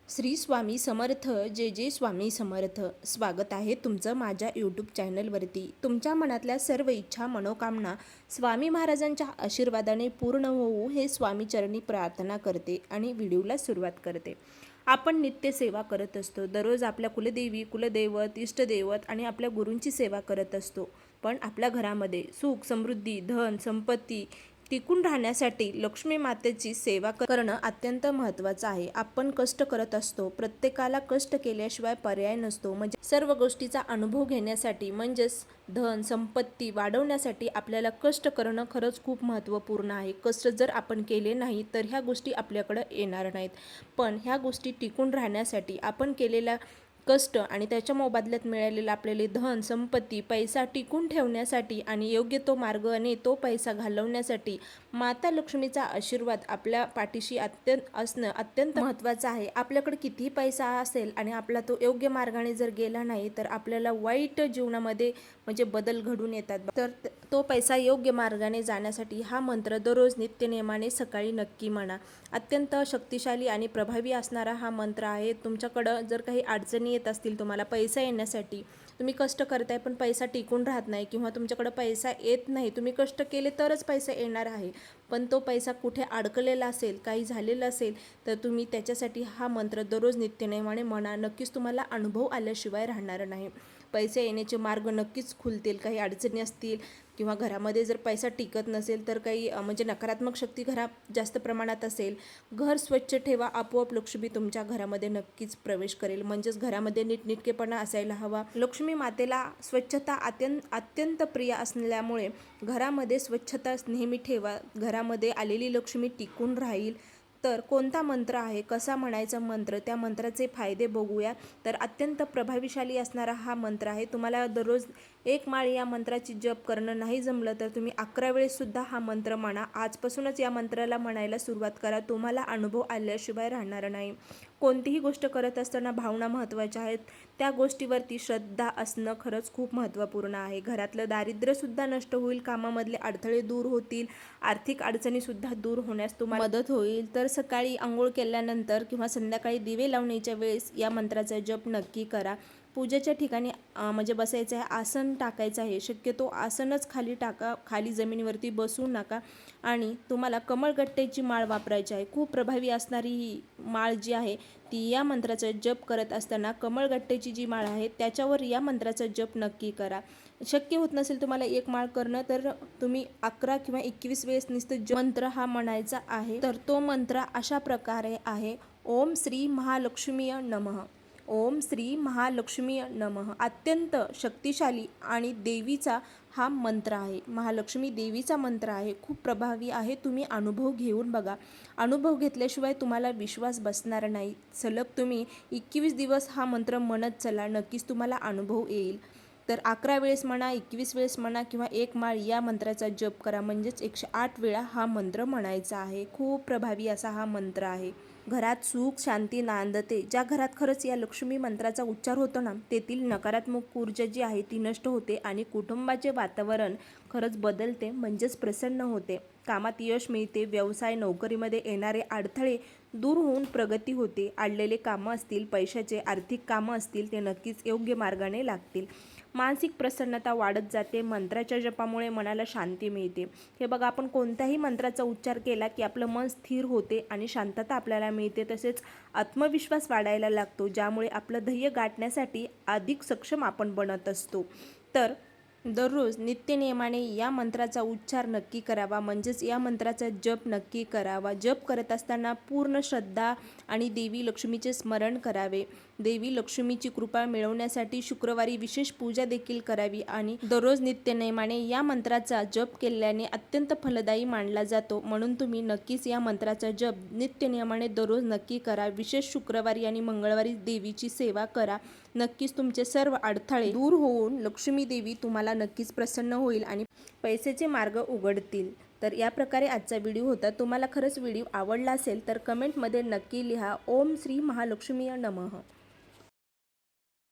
श्री स्वामी समर्थ. जय जय स्वामी समर्थ. स्वागत आहे तुमचं माझ्या यूट्यूब चॅनलवरती. तुमच्या मनातल्या सर्व इच्छा मनोकामना स्वामी महाराजांच्या आशीर्वादाने पूर्ण होऊ हे स्वामीचरणी प्रार्थना करते आणि व्हिडिओला सुरुवात करते. आपण नित्य सेवा करत असतो. दररोज आपल्या कुलदेवी, कुलदैवत, इष्टदैवत आणि आपल्या गुरूंची सेवा करत असतो. पण आपल्या घरामध्ये सुख, समृद्धी, धन, संपत्ती टिकून राहण्यासाठी लक्ष्मी मातेची सेवा करणं अत्यंत महत्त्वाचं आहे. आपण कष्ट करत असतो. प्रत्येकाला कष्ट केल्याशिवाय पर्याय नसतो. म्हणजे सर्व गोष्टीचा अनुभव घेण्यासाठी म्हणजेच धन संपत्ती वाढवण्यासाठी आपल्याला कष्ट करणं खरंच खूप महत्त्वपूर्ण आहे. कष्ट जर आपण केले नाही तर ह्या गोष्टी आपल्याकडे येणार नाहीत. पण ह्या गोष्टी टिकून राहण्यासाठी आपण केलेल्या कष्ट आणि त्याच्या मोबदल्यात मिळालेलं आपल्याला धन संपत्ती पैसा टिकून ठेवण्यासाठी आणि योग्य तो मार्ग आणि तो पैसा घालवण्यासाठी माता लक्ष्मीचा आशीर्वाद आपल्या पाठीशी असणं अत्यंत महत्त्वाचं आहे. आपल्याकडे कितीही पैसा असेल आणि आपला तो योग्य मार्गाने जर गेला नाही तर आपल्याला वाईट जीवनामध्ये म्हणजे बदल घडून येतात. तर तो पैसा योग्य मार्गाने जाण्यासाठी हा मंत्र दररोज नित्यनेमाने सकाळी नक्की म्हणा. अत्यंत शक्तिशाली आणि प्रभावी असणारा हा मंत्र आहे. तुमच्याकडं जर काही अडचणी येत असतील, तुम्हाला पैसा येण्यासाठी तुम्ही कष्ट करताय पण पैसा टिकून राहत नाही किंवा तुमच्याकडे पैसा येत नाही, तुम्ही कष्ट केले तरच पैसा येणार आहे पण तो पैसा कुठे अडकलेला असेल, काही झालेलं असेल तर तुम्ही त्याच्यासाठी हा मंत्र दररोज नित्यनेमाने म्हणा. नक्कीच तुम्हाला अनुभव आल्याशिवाय राहणार नाही. पैसे येण्याचे मार्ग नक्कीच खुलतील. काही अडचणी असतील किंवा घरामध्ये जर पैसा टिकत नसेल तर काही म्हणजे नकारात्मक शक्ती घरात जास्त प्रमाणात असेल, घर स्वच्छ ठेवा. आपोआप लक्ष्मी तुमच्या घरामध्ये नक्कीच प्रवेश करेल. म्हणजेच घरामध्ये नीटनेटकेपणा असायला हवा. लक्ष्मी मातेला स्वच्छता अत्यंत प्रिय असल्यामुळे घरामध्ये स्वच्छता नेहमी ठेवा. घरामध्ये आलेली लक्ष्मी टिकून राहील. तर कोणता मंत्र आहे, कसा म्हणायचा मंत्र, त्या मंत्राचे फायदे बघूया. तर अत्यंत प्रभावीशाली असणारा हा मंत्र आहे. तुम्हाला दररोज एक माळ या मंत्राची जप करणं नाही जमलं तर तुम्ही 11 वेळेससुद्धा हा मंत्र म्हणा. आजपासूनच या मंत्राला म्हणायला सुरुवात करा. तुम्हाला अनुभव आल्याशिवाय राहणार नाही. कोणतीही गोष्ट करत असताना भावना महत्त्वाच्या आहेत. त्या गोष्टीवरती श्रद्धा असणं खरंच खूप महत्त्वपूर्ण आहे. घरातलं दारिद्र्यसुद्धा नष्ट होईल, कामामधले अडथळे दूर होतील, आर्थिक अडचणीसुद्धा दूर होण्यास तुम्हाला मदत होईल. तर सकाळी आंघोळ केल्यानंतर किंवा संध्याकाळी दिवे लावण्याच्या वेळेस या मंत्राचा जप नक्की करा. पूजेच्या ठिकाणी म्हणजे बसायचं आहे, आसन टाकायचं आहे. शक्यतो आसनच खाली टाका, खाली जमिनीवरती बसू नका. आणि तुम्हाला कमळगट्ट्याची माळ वापरायची आहे. खूप प्रभावी असणारी ही माळ जी आहे ती या मंत्राचा जप करत असताना कमळगट्ट्याची जी माळ आहे त्याच्यावर या मंत्राचा जप नक्की करा. शक्य होत नसेल तुम्हाला एक माळ करणं तर तुम्ही 11 किंवा 21 वेळेस नुसतं मंत्र हा म्हणायचा आहे. तर तो मंत्र अशा प्रकारे आहे: ओम श्री महालक्ष्मीय नमः. ओम श्री महालक्ष्मीय नमः. अत्यंत शक्तिशाली आणि देवीचा हा मंत्र आहे. महालक्ष्मी देवीचा मंत्र आहे. खूप प्रभावी आहे. तुम्ही अनुभव घेऊन बघा. अनुभव घेतल्याशिवाय तुम्हाला विश्वास बसणार नाही. सलग तुम्ही 21 दिवस हा मंत्र म्हणत चला, नक्कीच तुम्हाला अनुभव येईल. तर 11 वेळेस म्हणा, 21 वेळेस म्हणा किंवा एक माळ या मंत्राचा जप करा. म्हणजेच 108 वेळा हा मंत्र म्हणायचा आहे. खूप प्रभावी असा हा मंत्र आहे. घरात सुख शांती नांदते. ज्या घरात खरंच या लक्ष्मी मंत्राचा उच्चार होतो ना, तेथील नकारात्मक ऊर्जा जी आहे ती नष्ट होते आणि कुटुंबाचे वातावरण खरंच बदलते. म्हणजेच प्रसन्न होते. कामात यश मिळते. व्यवसाय नोकरीमध्ये येणारे अडथळे दूर होऊन प्रगती होते. अडलेले कामं असतील, पैशाचे आर्थिक कामं असतील, ते नक्कीच योग्य मार्गाने लागतील. मानसिक प्रसन्नता वाढत जाते. मंत्राच्या जपामुळे मनाला शांती मिळते. हे बघा, आपण कोणत्याही मंत्राचा उच्चार केला की आपलं मन स्थिर होते आणि शांतता आपल्याला मिळते. तसेच आत्मविश्वास वाढायला लागतो, ज्यामुळे आपलं ध्येय गाठण्यासाठी अधिक सक्षम आपण बनत असतो. तर दररोज नित्यनियमाने या मंत्राचा उच्चार नक्की करावा. म्हणजेच या मंत्राचा जप नक्की करावा. जप करत असताना पूर्ण श्रद्धा आणि देवी लक्ष्मीचे स्मरण करावे. देवी लक्ष्मीची कृपा मिळवण्यासाठी शुक्रवारी विशेष पूजा देखील करावी आणि दररोज नित्यनेमाने या मंत्राचा जप केल्याने अत्यंत फलदायी मानला जातो. म्हणून तुम्ही नक्कीच या मंत्राचा जप नित्यनियमाने दररोज नक्की करा. विशेष शुक्रवारी आणि मंगळवारी देवीची सेवा करा. नक्कीच तुमचे सर्व अडथळे दूर होऊन लक्ष्मी देवी तुम्हाला नक्कीच प्रसन्न होईल आणि पैशाचे मार्ग उघडतील. तर या प्रकारे आजचा व्हिडिओ होता. तुम्हाला खरंच व्हिडिओ आवडला असेल तर कमेंटमध्ये नक्की लिहा. ओम श्री महालक्ष्मीय नमः.